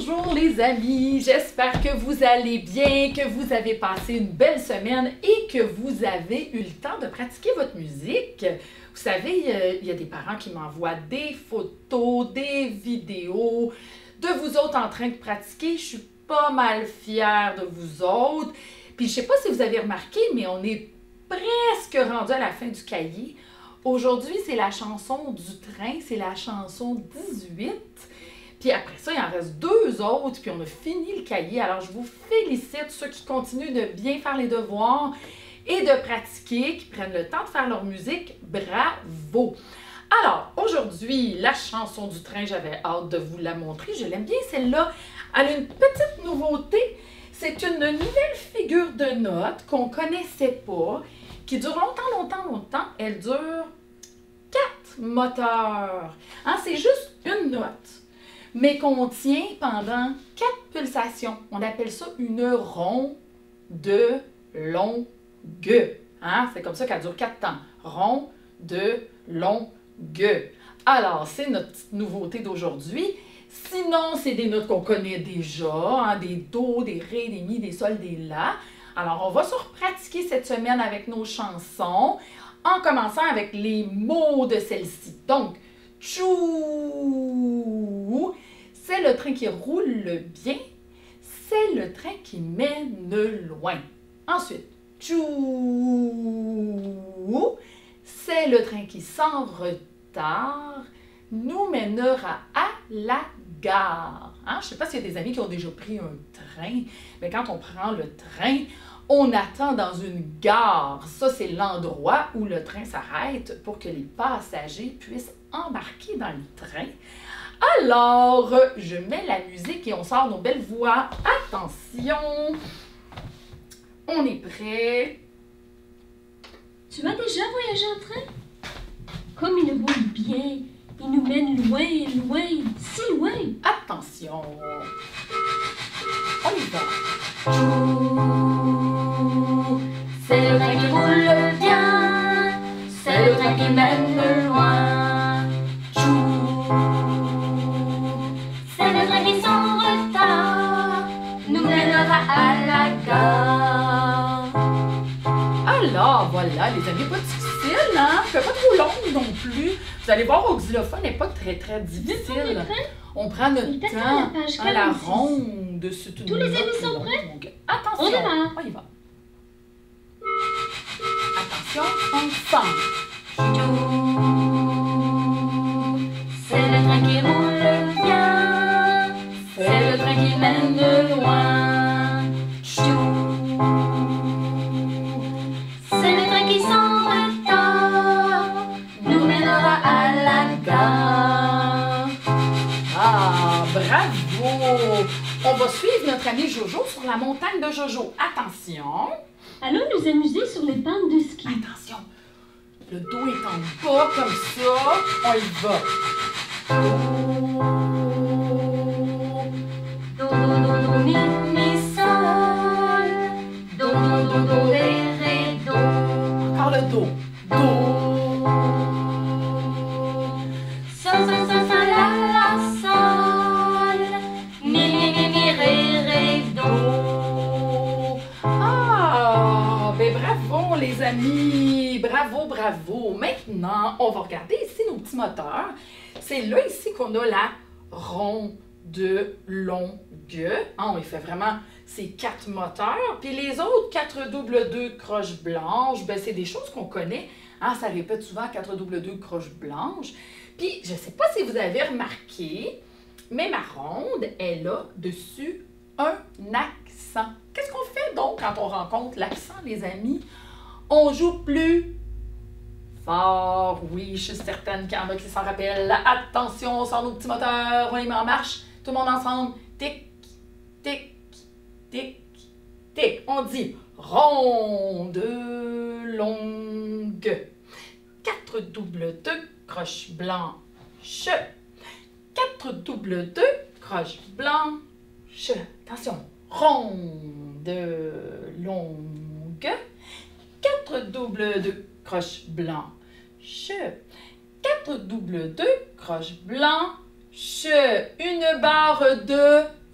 Bonjour les amis, j'espère que vous allez bien, que vous avez passé une belle semaine et que vous avez eu le temps de pratiquer votre musique. Vous savez, il y a des parents qui m'envoient des photos, des vidéos de vous autres en train de pratiquer. Je suis pas mal fière de vous autres. Puis je sais pas si vous avez remarqué, mais on est presque rendu à la fin du cahier. Aujourd'hui, c'est la chanson du train, c'est la chanson 18. Puis après ça, il en reste deux autres, puis on a fini le cahier. Alors, je vous félicite, ceux qui continuent de bien faire les devoirs et de pratiquer, qui prennent le temps de faire leur musique. Bravo! Alors, aujourd'hui, la chanson du train, j'avais hâte de vous la montrer. Je l'aime bien, celle-là. Elle a une petite nouveauté. C'est une nouvelle figure de note qu'on ne connaissait pas, qui dure longtemps. Elle dure 4 moteurs. Hein, c'est juste une note, mais qu'on tient pendant 4 pulsations. On appelle ça une ronde longue. Hein? C'est comme ça qu'elle dure 4 temps. Ronde longue. Alors, c'est notre petite nouveauté d'aujourd'hui. Sinon, c'est des notes qu'on connaît déjà, hein? Des do, des ré, des mi, des sol, des la. Alors, on va se repratiquer cette semaine avec nos chansons, en commençant avec les mots de celle-ci. Donc, tchou, c'est le train qui roule bien, c'est le train qui mène loin. Ensuite, tchou, c'est le train qui sans retard nous mènera à la gare. Hein? Je ne sais pas s'il y a des amis qui ont déjà pris un train, mais quand on prend le train, on attend dans une gare. Ça, c'est l'endroit où le train s'arrête pour que les passagers puissent embarquer dans le train. Alors, je mets la musique et on sort nos belles voix. Attention! On est prêt? Tu as déjà voyagé en train? Comme il roule bien, il nous mène loin, si loin. Attention! On y va! C'est le train qui roule bien, c'est le train qui mène loin. C'est le train qui sans retard nous mènera à la gare. Alors, voilà, les amis, pas difficile, hein? Pas trop longue non plus. Vous allez voir, au xylophone n'est pas très difficile. On prend notre temps à la ronde. Tous les amis sont prêts? Donc, attention, on y va. Attention, ensemble. C'est le train qui roule bien, c'est le train qui mène loin. C'est le train qui sans retard nous mènera à la gare. Ah, bravo! On va suivre notre ami Jojo sur la montagne de Jojo. Attention! Allons nous amuser sur les pentes de ski. Attention! Le dos est en bas comme ça. On y va. Do, mi, sol. Do, ré, do. Encore le do. Do. Sol, la, sol. Mi, ré, do. Ah, ben bravo les amis. Bravo. Maintenant, on va regarder ici nos petits moteurs. C'est là ici qu'on a la ronde longue. On y fait vraiment ces 4 moteurs. Puis les autres 4 double 2 croches blanches, ben c'est des choses qu'on connaît. Hein, ça répète souvent 4 double 2 croches blanches. Puis je ne sais pas si vous avez remarqué, mais ma ronde, elle a dessus un accent. Qu'est-ce qu'on fait donc quand on rencontre l'accent, les amis? On joue plus fort. Oui, je suis certaine qu'il y en a qui s'en rappellent. Attention, on sort nos petits moteurs, on les met en marche. Tout le monde ensemble. Tic, tic, tic, tic. On dit ronde longue. 4 double 2 croches blanches. 4 double 2 croches blanches. Attention. Ronde longue. 4 double 2 croches blanches. 4 double 2 croches blanches. Une barre de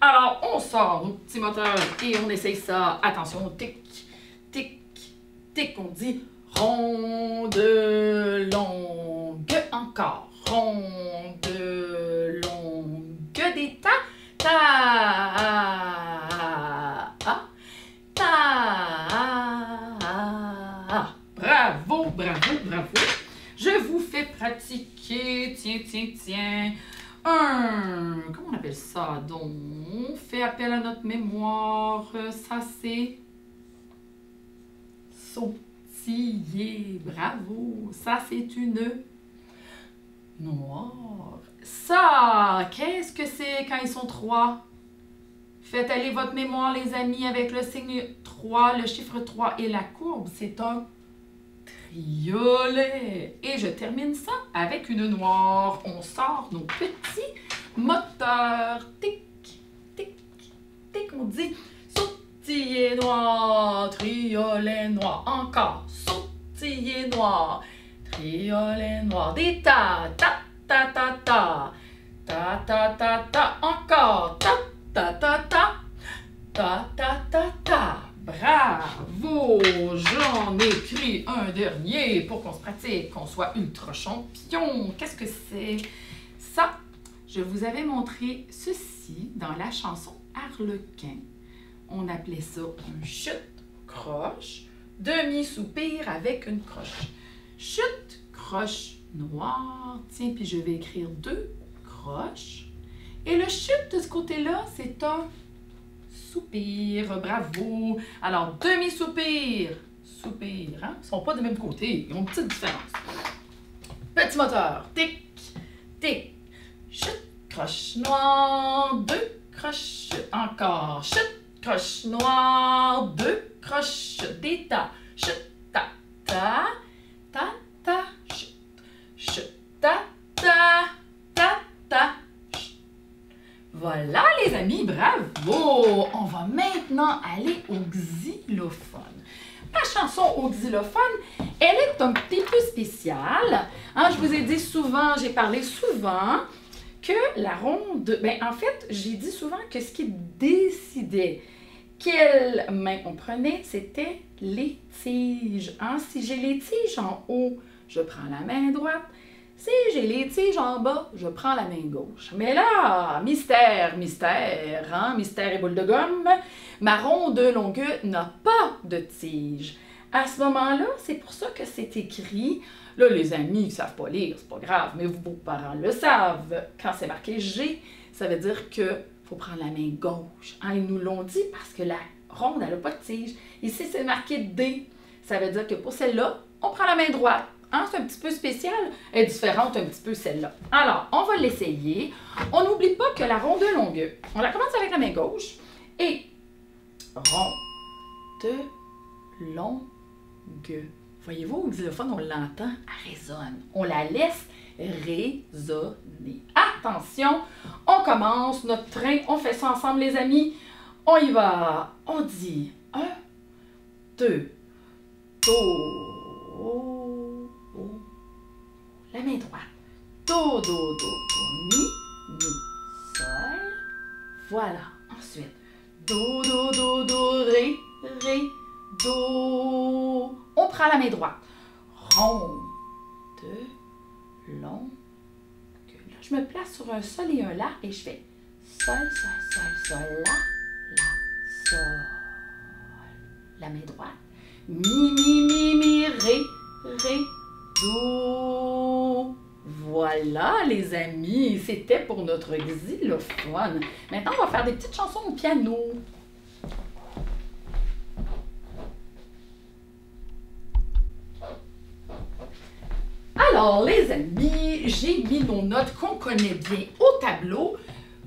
Alors, on sort nos petits moteurs et on essaye ça. Attention, tic, tic, tic. On dit ronde longue. Encore. Ronde longue. Des ta. Ta. Ta. Bravo, bravo, bravo. Je vous fais pratiquer. Tiens. Comment on appelle ça? Donc, on fait appel à notre mémoire. Ça, c'est sautiller. Bravo. Ça, c'est une noire. Ça, qu'est-ce que c'est quand ils sont 3? Faites aller votre mémoire, les amis, avec le signe 3, le chiffre 3 et la courbe. C'est un triolet. Et je termine ça avec une noire. On sort nos petits moteurs. Tic, tic, tic. On dit sautiller noir, triolet noir. Encore. Sautiller noir, triolet noir. Des ta, ta, ta, ta, ta. Ta, ta, ta, ta. Encore. Ta, ta, ta, ta. Ta, ta, ta, ta. Bravo! J'en écris un dernier pour qu'on se pratique, qu'on soit ultra champion. Qu'est-ce que c'est? Ça, je vous avais montré ceci dans la chanson Harlequin. On appelait ça un chute-croche, demi-soupir avec une croche. Chute-croche noire. Tiens, puis je vais écrire 2 croches. Et le chute de ce côté-là, c'est un soupir. Bravo. Alors, demi-soupir. Soupir. Hein? Ils ne sont pas du même côté. Ils ont une petite différence. Petit moteur. Tic, tic. Chute, croche noire. 2 croches. Encore. Chute, croche noire. 2 croches. Des ta. Chute, ta, ta. Ta, ta. Chute. Chute, ta, ta. Ta, ta. Voilà les amis, bravo! On va maintenant aller au xylophone. La chanson au xylophone, elle est un petit peu spéciale. Hein, je vous ai dit souvent, j'ai parlé souvent que la ronde... en fait, j'ai dit souvent que ce qui décidait quelle main on prenait, c'était les tiges. Hein? Si j'ai les tiges en haut, je prends la main droite. Si j'ai les tiges en bas, je prends la main gauche. Mais là, mystère, hein? Mystère et boule de gomme, ma ronde longue n'a pas de tige. À ce moment-là, c'est pour ça que c'est écrit. Là, les amis qui ne savent pas lire, c'est pas grave, mais vos parents le savent. Quand c'est marqué G, ça veut dire qu'il faut prendre la main gauche. Hein? Ils nous l'ont dit parce que la ronde, elle n'a pas de tige. Ici, c'est marqué D. Ça veut dire que pour celle-là, on prend la main droite. Hein, c'est un petit peu spécial, elle est différente un petit peu celle-là. Alors, on va l'essayer. On n'oublie pas que la ronde longue, on la commence avec la main gauche et ronde longue. Voyez-vous, au xylophone, on l'entend, elle résonne. On la laisse résonner. Attention, on commence notre train, on fait ça ensemble les amis. On y va. On dit 1, 2, Do. La main droite. Do, do, do, do, mi, sol. Voilà. Ensuite, do, do, do, do, ré, do. On prend la main droite. Ronde, longue. Là, je me place sur un sol et un la et je fais sol, sol, sol, sol, la, sol. La main droite. Mi, ré, do. Voilà les amis, c'était pour notre xylophone. Maintenant, on va faire des petites chansons au piano. Alors les amis, j'ai mis nos notes qu'on connaît bien au tableau.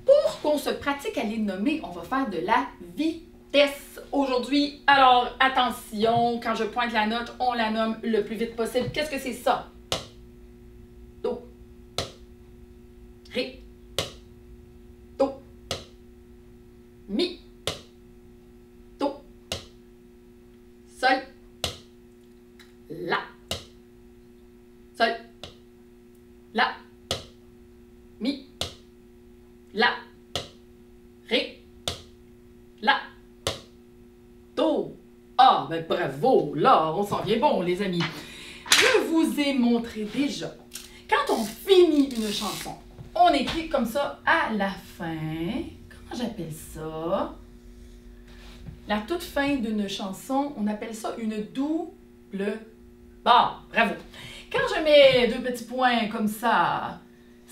Pour qu'on se pratique à les nommer, on va faire de la vitesse aujourd'hui. Alors attention, quand je pointe la note, on la nomme le plus vite possible. Qu'est-ce que c'est ça? Do, ré, do, mi, do, sol, la, sol, la, mi, la, ré, Ah, ben bravo, là, on s'en vient bon, les amis. Je vous ai montré déjà, quand on finit une chanson, on écrit comme ça à la fin. Comment j'appelle ça? La toute fin d'une chanson, on appelle ça une double barre. Bravo. Quand je mets deux petits points comme ça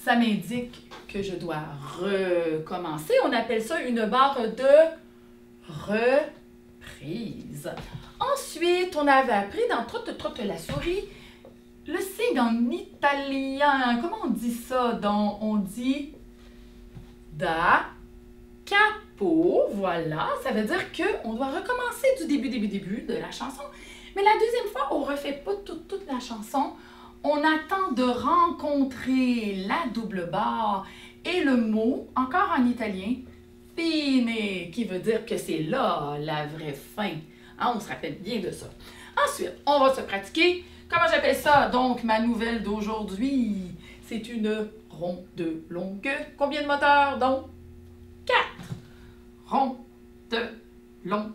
m'indique que je dois recommencer. On appelle ça une barre de reprise. Ensuite, on avait appris dans Trotte Trotte la souris le signe en italien. Comment on dit ça? On dit da capo. Voilà, ça veut dire qu'on doit recommencer du début de la chanson. Mais la deuxième fois, on ne refait pas toute la chanson. On attend de rencontrer la double barre et le mot, encore en italien, fine, qui veut dire que c'est là la vraie fin. Hein, on se rappelle bien de ça. Ensuite, on va se pratiquer. Comment j'appelle ça? Donc, ma nouvelle d'aujourd'hui, c'est une ronde longue. Combien de moteurs, donc? 4. Ronde longue.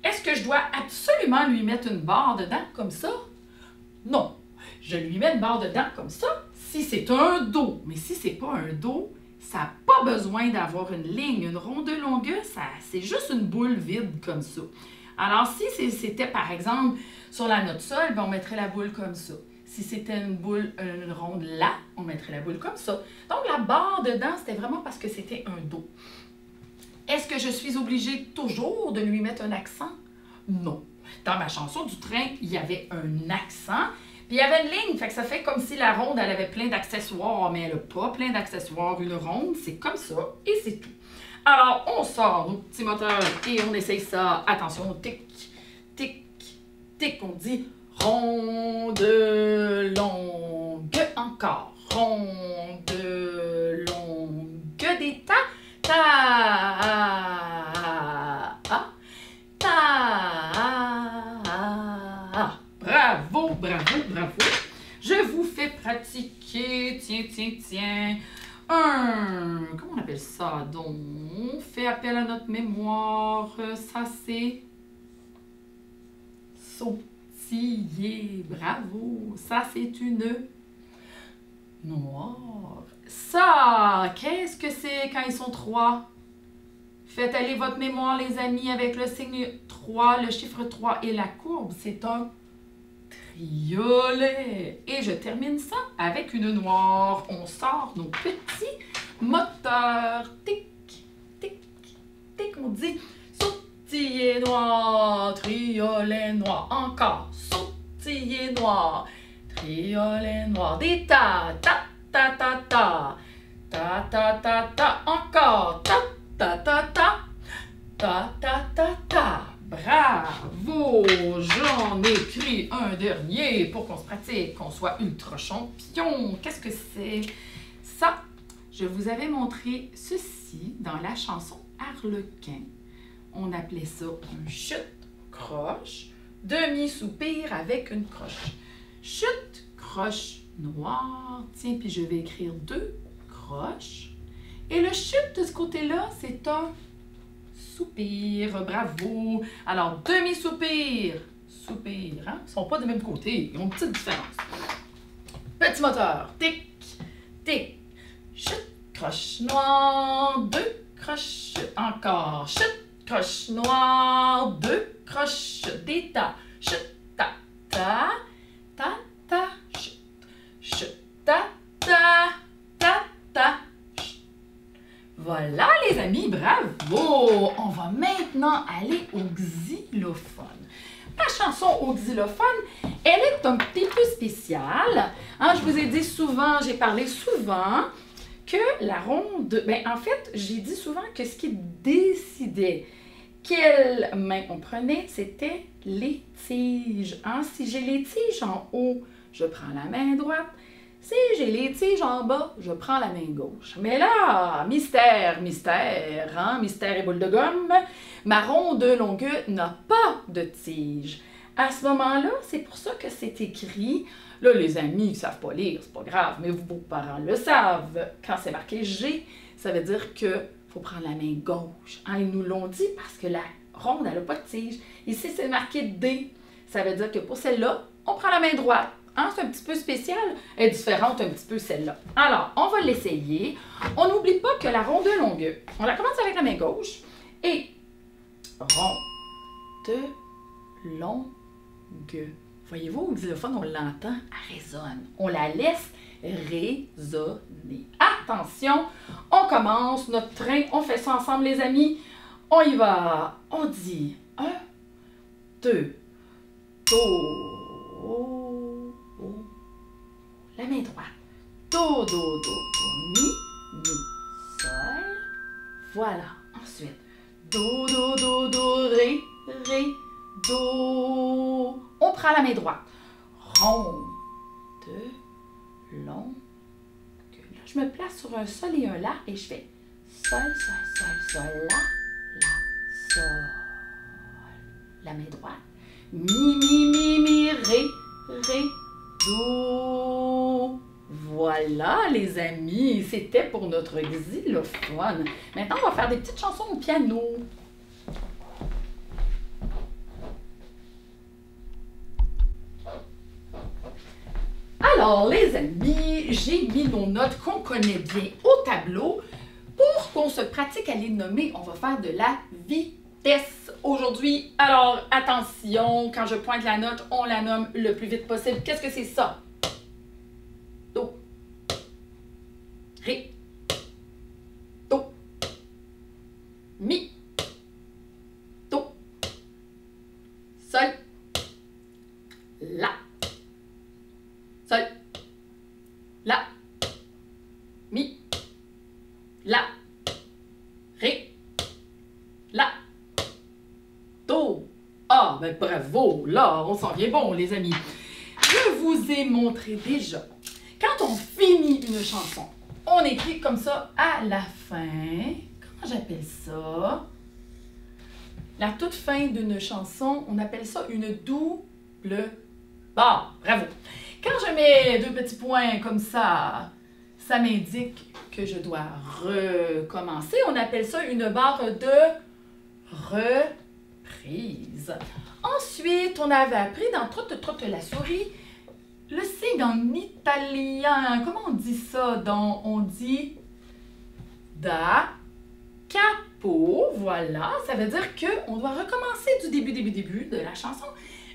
Est-ce que je dois absolument lui mettre une barre dedans comme ça? Non. Je lui mets une barre dedans comme ça si c'est un Do. Mais si c'est pas un Do, ça n'a pas besoin d'avoir une ligne. Une ronde longue, c'est juste une boule vide comme ça. Alors, si c'était par exemple sur la note Sol, ben, on mettrait la boule comme ça. Si c'était une ronde La, on mettrait la boule comme ça. Donc, la barre dedans, c'était vraiment parce que c'était un Do. Est-ce que je suis obligée toujours de lui mettre un accent? Non. Dans ma chanson du train, il y avait un accent, puis il y avait une ligne, fait que ça fait comme si la ronde, elle avait plein d'accessoires, mais elle n'a pas plein d'accessoires. Une ronde, c'est comme ça, et c'est tout. Alors, on sort nos petits moteurs et on essaye ça. Attention, tic, tic, tic, on dit ronde longue, encore. Ronde longue, des ta, Bravo, bravo, bravo. Je vous fais pratiquer, tiens. Comment on appelle ça donc? On fait appel à notre mémoire. Ça, c'est sautiller. Bravo. Ça, c'est une noire. Ça, qu'est-ce que c'est quand ils sont 3? Faites aller votre mémoire, les amis, avec le signe 3, le chiffre 3 et la courbe. C'est un triolet. Et je termine ça avec une noire. On sort nos petits moteurs. Tic, tic, tic. On dit sautiller noir, triolet noir. Encore. Sautiller noir, triolet noir. Des ta, ta, ta, ta, ta. Ta, ta, ta, ta. Encore. Ta, ta, ta, ta. Ta, ta, ta, ta. Bravo! J'en écris un dernier pour qu'on se pratique, qu'on soit ultra champion. Qu'est-ce que c'est? Ça, je vous avais montré ceci dans la chanson Harlequin. On appelait ça un chute-croche, demi-soupir avec une croche. Chute, croche, noir. Tiens, puis je vais écrire 2 croches. Et le chute de ce côté-là, c'est un soupir. Bravo. Alors, demi-soupir. Soupir, hein? Ils ne sont pas du même côté. Ils ont une petite différence. Petit moteur. Tic, tic. Chute, croche noire. 2 croches. Encore. Chute, croche noire. 2 croches. Des ta. Chute, ta, ta. Ta, ta. Chute. Chute, ta, ta. Ta, ta. Voilà les amis, bravo! On va maintenant aller au xylophone. Ma chanson au xylophone, elle est un petit peu spéciale. Hein, je vous ai dit souvent, j'ai parlé souvent que la ronde... en fait, j'ai dit souvent que ce qui décidait quelle main on prenait, c'était les tiges. Hein? Si j'ai les tiges en haut, je prends la main droite. Si j'ai les tiges en bas, je prends la main gauche. Mais là, mystère, hein? Mystère et boule de gomme, ma ronde longue n'a pas de tige. À ce moment-là, c'est pour ça que c'est écrit. Là, les amis ne savent pas lire, c'est pas grave, mais vos parents le savent. Quand c'est marqué G, ça veut dire que il faut prendre la main gauche. Hein, ils nous l'ont dit parce que la ronde, elle n'a pas de tige. Ici, c'est marqué D. Ça veut dire que pour celle-là, on prend la main droite. Hein, c'est un petit peu spécial. Elle est différente un petit peu celle-là. Alors, on va l'essayer. On n'oublie pas que la ronde de longueur, on la commence avec la main gauche. Et ronde, longue. Voyez-vous, au xylophone, on l'entend, elle résonne. On la laisse résonner. Attention, on commence notre train. On fait ça ensemble, les amis. On y va. On dit 1, 2, Do. La main droite. Do, do, do, do, mi, sol. Voilà. Ensuite, do, do, do, do, ré, do. On prend la main droite. Ronde, longue. Là, je me place sur un sol et un la et je fais sol, sol, sol, sol, la, sol. La main droite. Mi, ré, do. Voilà, les amis, c'était pour notre xylophone. Maintenant, on va faire des petites chansons au piano. Alors, les amis, j'ai mis nos notes qu'on connaît bien au tableau. Pour qu'on se pratique à les nommer, on va faire de la vitesse aujourd'hui. Alors, attention, quand je pointe la note, on la nomme le plus vite possible. Qu'est-ce que c'est ça? Do. Ré. Do. Mi. Do. Sol. La. Sol. La. Mi. La. Ré. La. Do. Ah, ben bravo! Là, on s'en vient bon, les amis. Je vous ai montré déjà, quand on finit une chanson, on écrit comme ça à la fin. Comment j'appelle ça? La toute fin d'une chanson, on appelle ça une double barre. Bravo! Quand je mets deux petits points comme ça, ça m'indique que je dois recommencer. On appelle ça une barre de reprise. Ensuite, on avait appris dans Trotte Trotte la souris, le signe en italien. Comment on dit ça? Donc, on dit da capo. Voilà, ça veut dire qu'on doit recommencer du début de la chanson.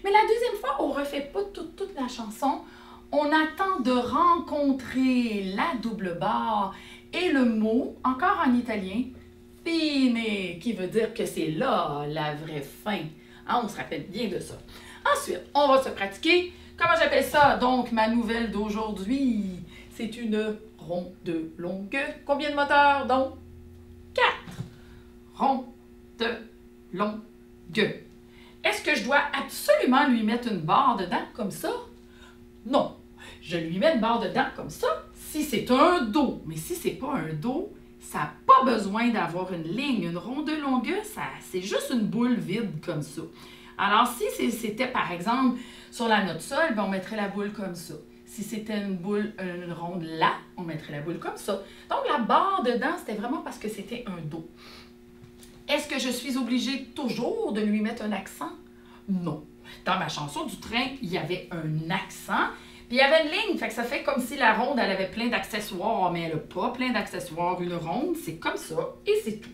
Mais la deuxième fois, on ne refait pas toute la chanson. On attend de rencontrer la double barre et le mot, encore en italien, fine, qui veut dire que c'est là la vraie fin. Hein, on se rappelle bien de ça. Ensuite, on va se pratiquer. Comment j'appelle ça? Donc, ma nouvelle d'aujourd'hui, c'est une ronde longue. Combien de moteurs? Donc, 4. Ronde longue. Est-ce que je dois absolument lui mettre une barre dedans comme ça? Non. Je lui mets une barre dedans comme ça si c'est un Do. Mais si c'est pas un Do, ça n'a pas besoin d'avoir une ligne. Une ronde longue, c'est juste une boule vide comme ça. Alors, si c'était par exemple sur la note Sol, ben, on mettrait la boule comme ça. Si c'était une ronde La, on mettrait la boule comme ça. Donc, la barre dedans, c'était vraiment parce que c'était un Do. Est-ce que je suis obligée toujours de lui mettre un accent? Non. Dans ma chanson du train, il y avait un accent, puis il y avait une ligne, fait que ça fait comme si la ronde, elle avait plein d'accessoires, mais elle n'a pas plein d'accessoires. Une ronde, c'est comme ça, et c'est tout.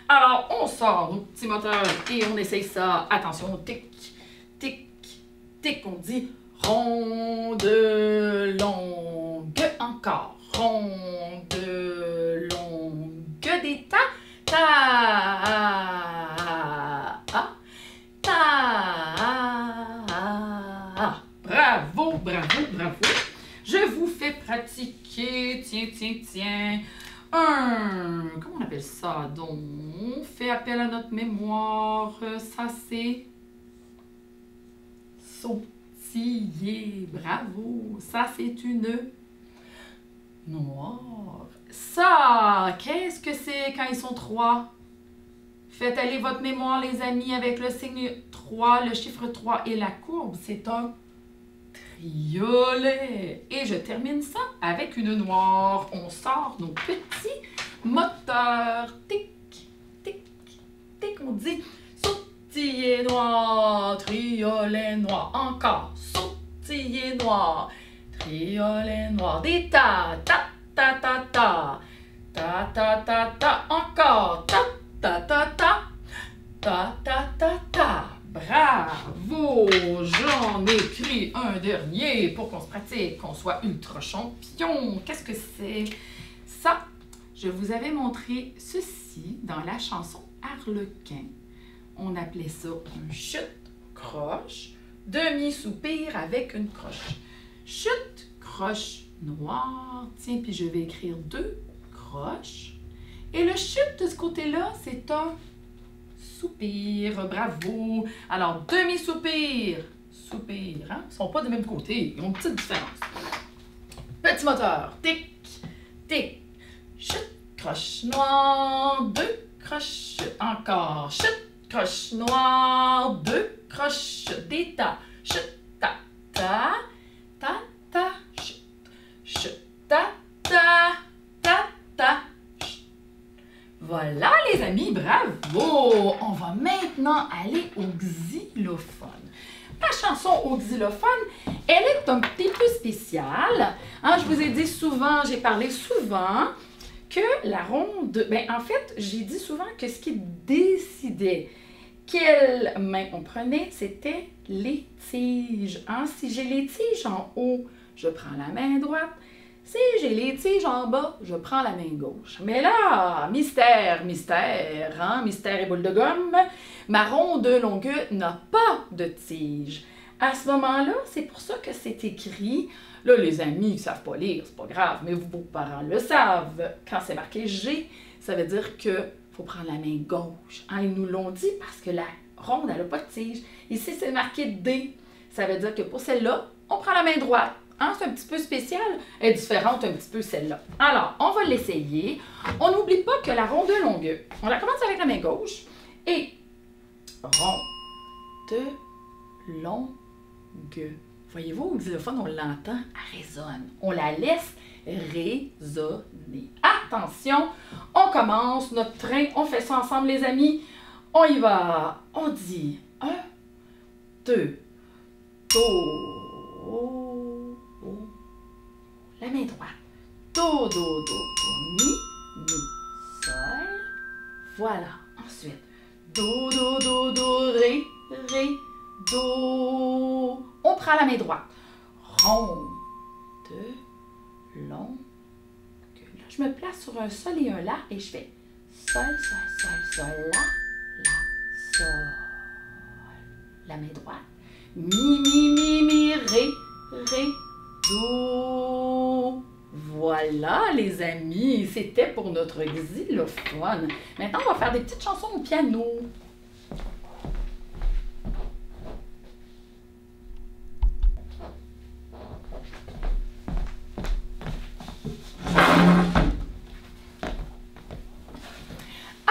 Alors, on sort nos petits moteurs et on essaye ça. Attention, tic, tic, tic. On dit ronde longue. Encore. Ronde longue. Des ta, ta, ta. Bravo, bravo, bravo. Je vous fais pratiquer. Tiens. Comment on appelle ça? Donc, on fait appel à notre mémoire. Ça, c'est sautiller. Bravo. Ça, c'est une noire. Ça, qu'est-ce que c'est quand ils sont 3? Faites aller votre mémoire, les amis, avec le signe 3, le chiffre 3 et la courbe. C'est un triolet. Et je termine ça avec une noire. On sort nos petits moteurs. Tic, noir, encore, sautiller noir, triolet noir, des ta, ta, ta, ta, ta, ta, ta, ta, ta, encore, ta, ta, ta, ta, ta, ta, ta, ta. Bravo! J'en ai écrit un dernier pour qu'on se pratique, qu'on soit ultra champion. Qu'est-ce que c'est? Ça, je vous avais montré ceci dans la chanson Harlequin. On appelait ça un chute-croche, demi-soupir avec une croche. Chute-croche noir. Tiens, puis je vais écrire 2 croches. Et le chute de ce côté-là, c'est un soupir. Bravo! Alors, demi-soupir, soupir, hein? Ils ne sont pas du même côté. Ils ont une petite différence. Petit moteur. Tic, tic. Chute, croche noire. 2 croches. Encore. Chute, croche noire. 2 croches. Des ta. Chute, ta, ta. Ta, ta. Chute. Chute, ta, ta. Ta, ta. Voilà les amis, bravo! On va maintenant aller au xylophone. La chanson au xylophone, elle est un petit peu spéciale. Hein, je vous ai dit souvent, j'ai parlé souvent que la ronde... en fait, j'ai dit souvent que ce qui décidait quelle main on prenait, c'était les tiges. Hein? Si j'ai les tiges en haut, je prends la main droite. Si j'ai les tiges en bas, je prends la main gauche. Mais là, mystère, mystère, hein? Mystère et boule de gomme, ma ronde longue n'a pas de tige. À ce moment-là, c'est pour ça que c'est écrit. Là, les amis ne savent pas lire, c'est pas grave, mais vos parents le savent. Quand c'est marqué G, ça veut dire qu'il faut prendre la main gauche. Hein? Ils nous l'ont dit parce que la ronde, elle n'a pas de tige. Ici, c'est marqué D. Ça veut dire que pour celle-là, on prend la main droite. Hein, c'est un petit peu spécial, elle est différente un petit peu celle-là. Alors, on va l'essayer. On n'oublie pas que la ronde longue, on la commence avec la main gauche et ronde longue. Voyez-vous, au xylophone, on l'entend, elle résonne. On la laisse résonner. Attention, on commence notre train, on fait ça ensemble les amis. On y va. On dit 1, 2, Do. La main droite. Do, do, do, do, mi, mi, sol. Voilà. Ensuite, do, do, do, do, ré, ré, do. On prend la main droite. Ronde, longue. Là, je me place sur un sol et un la et je fais sol, sol, sol, sol, la, sol. La main droite. Mi, mi, mi, mi, ré, ré, do. Voilà les amis, c'était pour notre xylophone. Maintenant, on va faire des petites chansons au piano.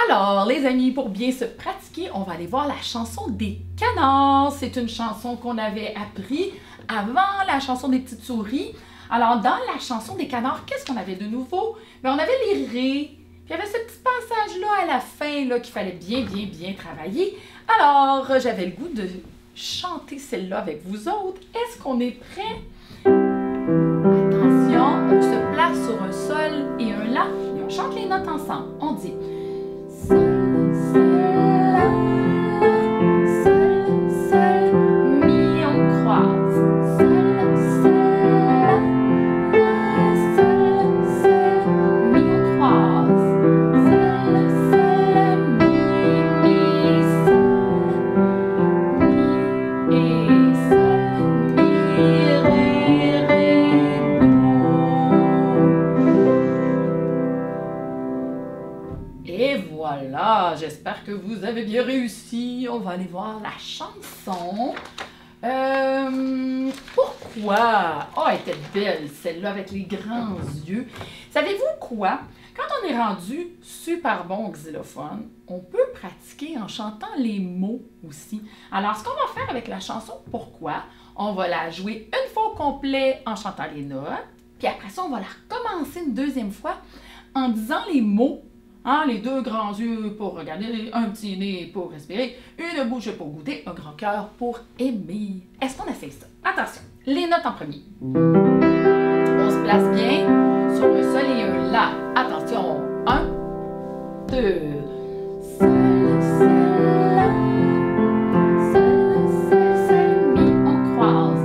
Alors, les amis, pour bien se pratiquer, on va aller voir la chanson des canards. C'est une chanson qu'on avait appris avant la chanson des petites souris. Alors, dans la chanson des canards, qu'est-ce qu'on avait de nouveau? Bien, on avait les rés. Puis, il y avait ce petit passage-là à la fin qu'il fallait bien travailler. Alors, j'avais le goût de chanter celle-là avec vous autres. Est-ce qu'on est prêts? Attention, on se place sur un sol et un la et on chante les notes ensemble. On dit sol, sol, la, sol, sol, mi, on croise. Sol, sol, la, sol, sol, mi, on croise. Sol, sol, mi, sol, mi et sol, mi, ré, ré, do. Et voilà, j'espère que vous avez bien réussi. On va aller voir la chanson. Pourquoi? Oh, elle était belle, celle-là, avec les grands yeux. Savez-vous quoi? Quand on est rendu super bon au xylophone, on peut pratiquer en chantant les mots aussi. Alors, ce qu'on va faire avec la chanson Pourquoi? On va la jouer une fois au complet en chantant les notes. Puis après ça, on va la recommencer une deuxième fois en disant les mots. Hein? Les deux grands yeux pour regarder, un petit nez pour respirer, une bouche pour goûter, un grand cœur pour aimer. Est-ce qu'on a fait ça? Attention, les notes en premier. On se place bien sur le sol et un La. Attention, 1, 2, Sol, Sol, La. Sol, Sol, Sol, Mi. On croise.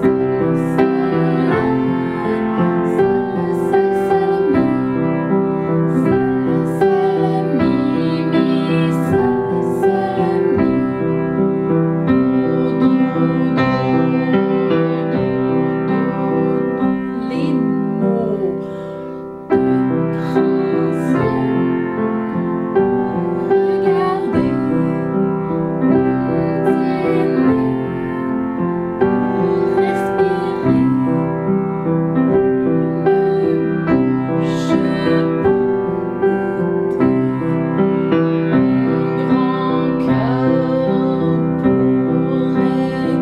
Sol, Sol, La. Sol, Sol, Sol, Mi. Sol, Sol, Mi, Mi. Sol, Sol, Mi. Do, do, do. Les mots de grands yeux. Regardez, pour respirer, je un grand cœur pour aimer.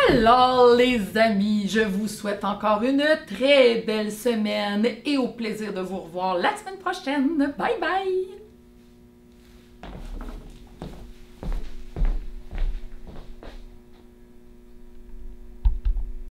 Alors les amis, je vous souhaite encore une très belle semaine et au plaisir de vous revoir la semaine prochaine. Bye bye!